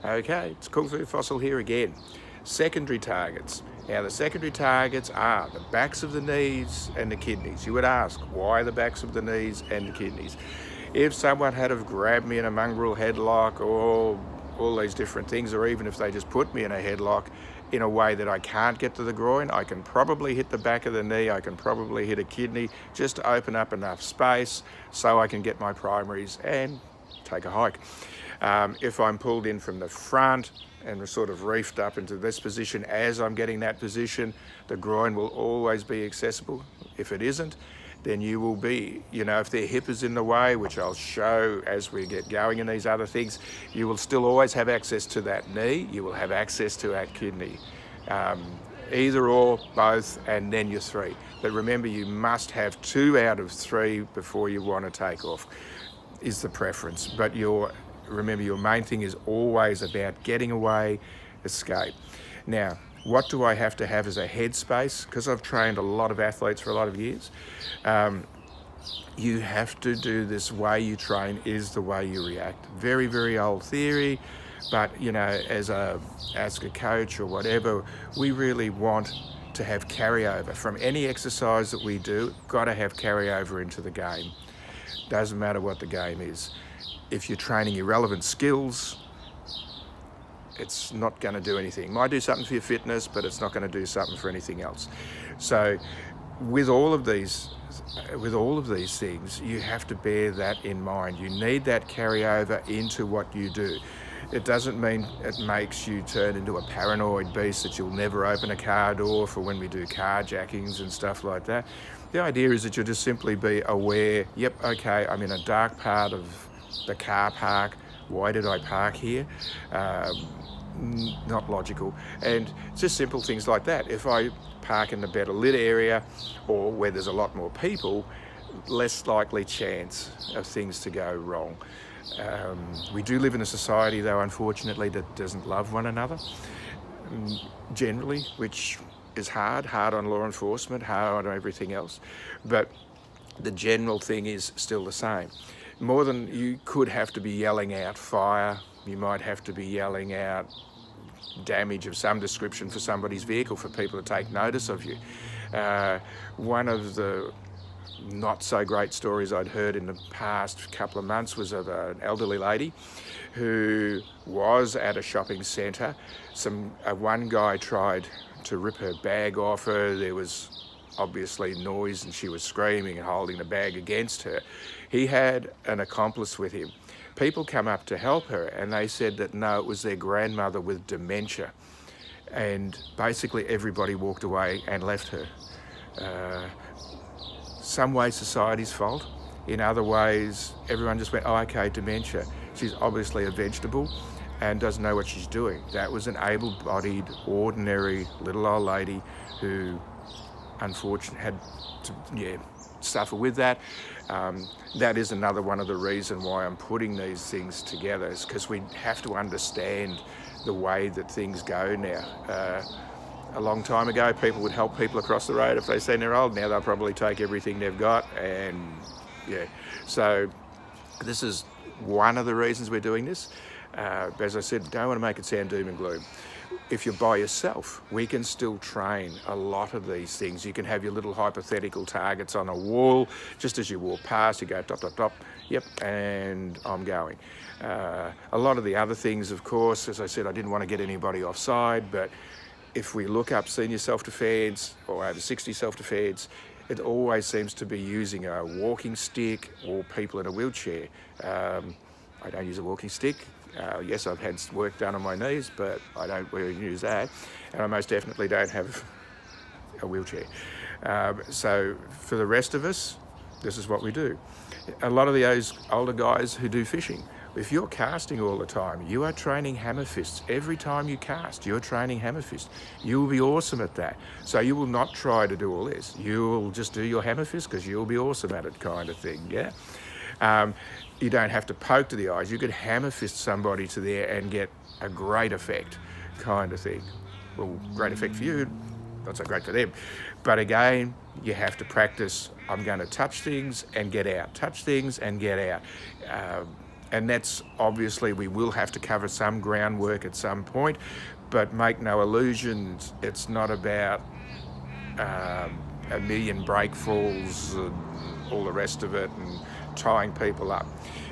Okay, it's Kung Fu Fossil here again. Secondary targets. Now the secondary targets are the backs of the knees and the kidneys. You would ask, why the backs of the knees and the kidneys? If someone had have grabbed me in a mongrel headlock or all these different things, or even if they just put me in a headlock in a way that I can't get to the groin, I can probably hit the back of the knee, I can probably hit a kidney, just to open up enough space so I can get my primaries and take a hike. If I'm pulled in from the front and we're sort of reefed up into this position, as I'm getting that position, the groin will always be accessible. If it isn't, then you will be, if their hip is in the way, which I'll show as we get going in these other things, you will still always have access to that knee, you will have access to that kidney. Either or, both, and then your three. But remember, you must have 2 out of 3 before you want to take off, is the preference. But remember, your main thing is always about getting away, escape. Now, what do I have to have as a headspace? Because I've trained a lot of athletes for a lot of years. You have to do this way you train is the way you react. Very, very old theory, but as a coach or whatever, we really want to have carryover from any exercise that we do. Got to have carryover into the game. Doesn't matter what the game is. If you're training irrelevant skills, it's not going to do anything. It might do something for your fitness, but it's not going to do something for anything else. So with all of these things, you have to bear that in mind. You need that carryover into what you do. It doesn't mean it makes you turn into a paranoid beast that you'll never open a car door for when we do carjackings and stuff like that. The idea is that you'll just simply be aware, yep, okay, I'm in a dark part of the car park. Why did I park here? Not logical. And just simple things like that. If I park in the better lit area or where there's a lot more people, less likely chance of things to go wrong. We do live in a society, though, unfortunately, that doesn't love one another, generally, which is hard on law enforcement, hard on everything else. But the general thing is still the same. More than you could have to be yelling out fire, you might have to be yelling out damage of some description for somebody's vehicle for people to take notice of you. One of the not so great stories I'd heard in the past couple of months was of an elderly lady who was at a shopping centre. One guy tried to rip her bag off her. There was obviously noise and she was screaming and holding the bag against her. He had an accomplice with him. People come up to help her and they said that no, it was their grandmother with dementia. And basically everybody walked away and left her. Some ways society's fault. In other ways, everyone just went, oh, okay, dementia. She's obviously a vegetable and doesn't know what she's doing. That was an able-bodied, ordinary little old lady who unfortunately had to suffer with that. That is another one of the reasons why I'm putting these things together, is because we have to understand the way that things go now. A long time ago, people would help people across the road if they seen they're old. Now they'll probably take everything they've got, and so this is one of the reasons we're doing this. As I said, don't want to make it sound doom and gloom. If you're by yourself, we can still train a lot of these things. You can have your little hypothetical targets on a wall. Just as you walk past, you go dot, dot, dot, yep, and I'm going. A lot of the other things, of course, as I said, I didn't want to get anybody offside, but if we look up senior self-defense or over 60 self-defense, it always seems to be using a walking stick or people in a wheelchair. I don't use a walking stick. Yes, I've had work done on my knees, but I don't really use that. And I most definitely don't have a wheelchair. So for the rest of us, this is what we do. A lot of those older guys who do fishing, if you're casting all the time, you are training hammer fists. Every time you cast, you're training hammer fist. You will be awesome at that. So you will not try to do all this. You will just do your hammer fist because you'll be awesome at it, kind of thing, yeah? You don't have to poke to the eyes. You could hammer fist somebody to there and get a great effect, kind of thing. Well, great effect for you, not so great for them. But again, you have to practice. I'm going to touch things and get out. Touch things and get out. And that's obviously, we will have to cover some groundwork at some point, but make no illusions, it's not about a million breakfalls and all the rest of it and tying people up.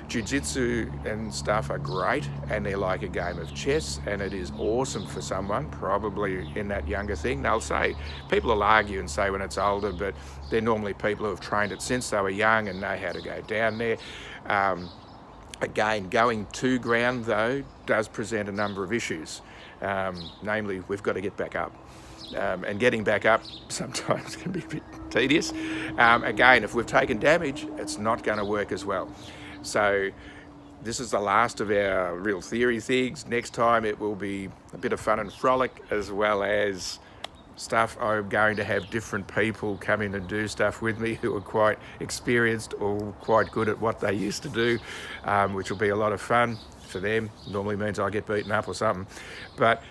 Jiu-jitsu and stuff are great, and they're like a game of chess, and it is awesome for someone probably in that younger thing. They'll say, people will argue and say when it's older, but they're normally people who have trained it since they were young and know how to go down there. Again, going to ground though does present a number of issues. Namely, we've got to get back up. And getting back up sometimes can be a bit tedious. Again, if we've taken damage, it's not going to work as well. So this is the last of our real theory things. Next time it will be a bit of fun and frolic, as well as stuff. I'm going to have different people come in and do stuff with me who are quite experienced or quite good at what they used to do, which will be a lot of fun for them. Normally means I get beaten up or something. But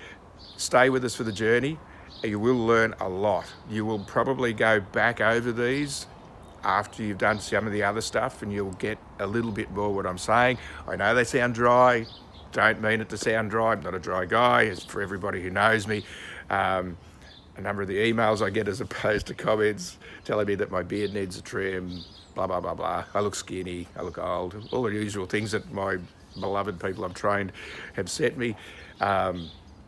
stay with us for the journey. You will learn a lot. You will probably go back over these after you've done some of the other stuff, and you'll get a little bit more what I'm saying. I know they sound dry. Don't mean it to sound dry. I'm not a dry guy. It's for everybody who knows me. A number of the emails I get as opposed to comments telling me that my beard needs a trim, blah, blah, blah, blah. I look skinny, I look old, all the usual things that my beloved people I've trained have sent me.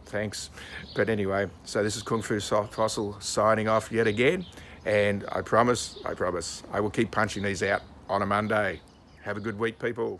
Thanks. But anyway, so this is Kung Fu Fossil signing off yet again. And I promise, I will keep punching these out on a Monday. Have a good week, people.